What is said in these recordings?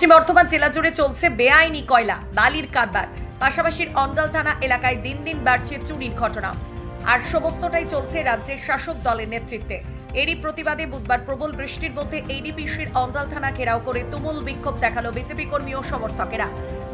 পশ্চিম বর্ধমান জেলা জুড়ে চলছে বেআইনি কয়লা বালির কারবার। পাশাপাশি অন্ডাল থানা এলাকায় দিন দিন বাড়ছে চুরির ঘটনা। আর সমস্তটাই চলছে রাজ্যের শাসক দলের নেতৃত্বে। এরই প্রতিবাদে বুধবার প্রবল বৃষ্টির মধ্যে এডিপিসির অন্ডাল থানা ঘেরাও করে তুমুল বিক্ষোভ দেখালো বিজেপি কর্মী ও সমর্থকেরা।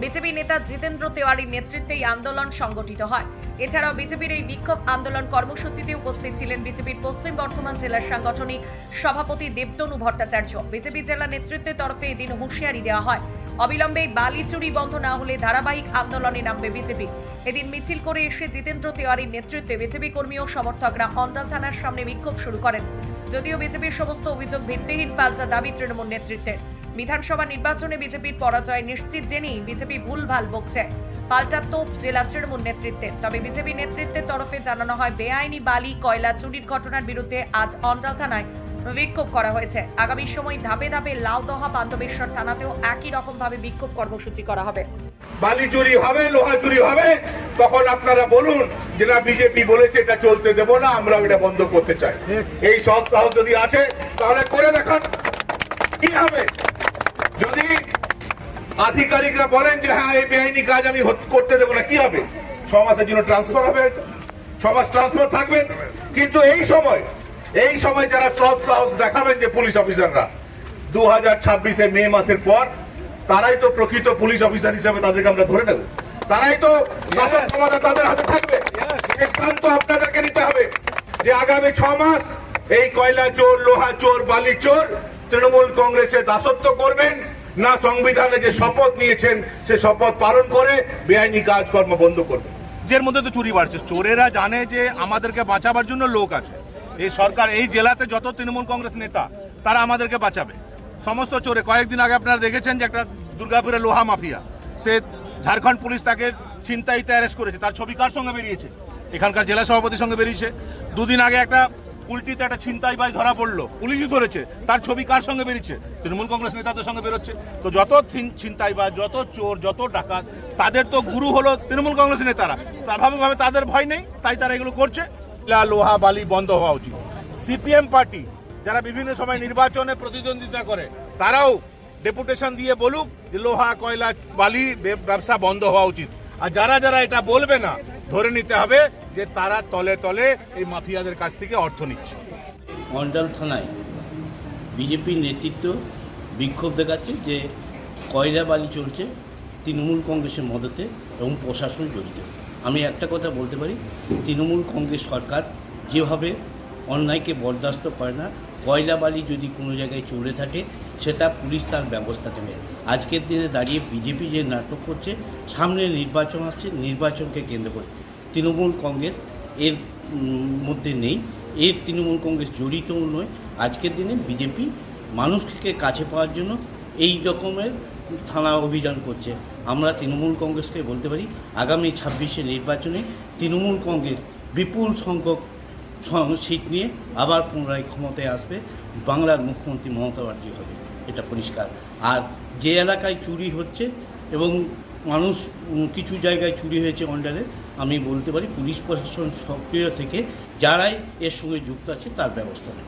বিজেপি নেতা জিতেন্দ্র তেওয়ারির নেতৃত্বে এই আন্দোলন সংগঠিত হয়। এছাড়াও বিজেপির এই বিক্ষোভ আন্দোলন কর্মসূচিতে উপস্থিত ছিলেন বিজেপির পশ্চিম বর্ধমান জেলার সাংগঠনিক সভাপতি দেবতনু ভট্টাচার্য। বিজেপি জেলা নেতৃত্বের তরফে এদিন হুঁশিয়ারি দেওয়া হয়, অবিলম্বে বালি চুরি বন্ধ না হলে ধারাবাহিক আন্দোলনে নামবে বিজেপি। এদিন মিছিল করে এসে জিতেন্দ্র তেওয়ারির নেতৃত্বে বিজেপি কর্মী ও সমর্থকরা অন্ডাল থানার সামনে বিক্ষোভ শুরু করেন। যদিও বিজেপির সমস্ত অভিযোগ ভিত্তিহীন, পাল্টা দাবি তৃণমূল নেতৃত্বের। বিধানসভা নির্বাচনে বিজেপির পরাজয় নিশ্চিত জেনেই বিজেপি ভুলভাল বকছে, পাল্টা তোপ জেলা তৃণমূল নেতৃত্বে। তবে বিজেপি নেতৃত্বের তরফে জানানো হয়, বেআইনি বালি কয়লা চুরির ঘটনার বিরুদ্ধে আজ অন্ডাল থানায় বিক্ষোভ করা হয়েছে। আগামী সময় ধাপে ধাপে লাউদহা বান্ধবেশ্বর থানাতেও একই রকম ভাবে বিক্ষোভ কর্মসূচি করা হবে। বালি চুরি হবে, লোহা চুরি হবে, তখন আপনারা বলুন যে না বিজেপি বলেছে এটা চলতে দেব না, আমরা এটা বন্ধ করতে চাই। এই সৎ সাহস যদি আছে তাহলে করে দেখান। কি হবে যদি আধিকারিকরা বলেন যে হ্যাঁ এই বেআইনি কাজ আমি করতে দেবো না, কি হবে? 6 মাসের জন্য ট্রান্সফার হবে, 6 মাস ট্রান্সফার থাকবেন। কিন্তু এই সময় যারা সৎ সাহস দেখাবেন যে পুলিশ অফিসাররা 2026 মে মাসের পর, তারাই তো প্রকৃত পুলিশ অফিসার হিসেবে তাদেরকে আমরা ধরে নেব। তারাই তো শাসন ক্ষমতা তাদের হাতে থাকবে। সিদ্ধান্ত আপনাদেরকে নিতে হবে যে আগামী 6 মাস এই কয়লা চোর, লোহা চোর, বালি চোর তৃণমূল কংগ্রেসের দাসত্ব করবেন না সংবিধানে যে শপথ নিয়েছেন সে শপথ পালন করে বেআইনি কাজকর্ম বন্ধ করবেন। এর মধ্যে তো চুরি বাড়ছে। চোরেরা জানে যে আমাদেরকে বাঁচাবার জন্য লোক আছে। এই সরকার, এই জেলাতে যত তৃণমূল কংগ্রেস নেতা তারা আমাদেরকে বাঁচাবে। সমস্ত চোরে, কয়েকদিন আগে আপনারা দেখেছেন যে একটা দুর্গাপুরের লোহা মাফিয়া, সে ঝাড়খণ্ড পুলিশ তাকে ছিনতাইতে অ্যারেস্ট করেছে। তার ছবি কার সঙ্গে বেরিয়েছে? এখানকার জেলা সভাপতির সঙ্গে বেরিয়েছে। দুদিন আগে একটা কুলটিতে একটা ছিনতাইবাজ ধরা পড়লো, পুলিশই ধরেছে। তার ছবি কার সঙ্গে বেরিয়েছে? তৃণমূল কংগ্রেস নেতাদের সঙ্গে বেরোচ্ছে। তো যত ছিনতাইবাজ, যত চোর, যত ডাকাত, তাদের তো গুরু হলো তৃণমূল কংগ্রেস নেতারা। স্বাভাবিকভাবে তাদের ভয় নেই, তাই তারা এগুলো করছে। লোহা বালি বন্ধ হওয়া উচিত। সিপিএম পার্টি যারা বিভিন্ন সময় নির্বাচনে প্রতিদ্বন্দ্বিতা করে, তারাও ডেপুটেশন দিয়ে বলুক যে লোহা কয়লা বালি ব্যবসা বন্ধ হওয়া উচিত। আর যারা যারা এটা বলবে না, ধরে নিতে হবে যে তারা তলে তলে এই মাফিয়াদের কাছ থেকে অর্থ নিচ্ছে। অন্ডাল থানায় বিজেপির নেতৃত্ব বিক্ষোভ দেখাচ্ছে যে কয়লা বালি চলছে তৃণমূল কংগ্রেসের মদতে এবং প্রশাসন জড়িত। আমি একটা কথা বলতে পারি, তৃণমূল কংগ্রেস সরকার যেভাবে অন্যায়কে বরদাস্ত করে না, কয়লা বালি যদি কোনো জায়গায় চলে থাকে সেটা পুলিশ তার ব্যবস্থা নেবে। আজকের দিনে দাঁড়িয়ে বিজেপি যে নাটক করছে, সামনে নির্বাচন আসছে, নির্বাচনকে কেন্দ্র করে তৃণমূল কংগ্রেস এর মধ্যে নেই। এর তৃণমূল কংগ্রেস জড়িত নয়। আজকের দিনে বিজেপি মানুষকে কাছে পাওয়ার জন্য এই রকমের থানা অভিযান করছে। আমরা তৃণমূল কংগ্রেসকে বলতে পারি, আগামী 26 নির্বাচনে তৃণমূল কংগ্রেস বিপুল সংখ্যক সিট নিয়ে আবার পুনরায় ক্ষমতায় আসবে। বাংলার মুখ্যমন্ত্রী মমতা ব্যানার্জি হবে, এটা পরিষ্কার। আর যে এলাকায় চুরি হচ্ছে এবং মানুষ কিছু জায়গায় চুরি হয়েছে অন্ডালে, আমি বলতে পারি পুলিশ প্রশাসন সক্রিয় থেকে যারাই এর সঙ্গে যুক্ত আছে তার ব্যবস্থা নেবে।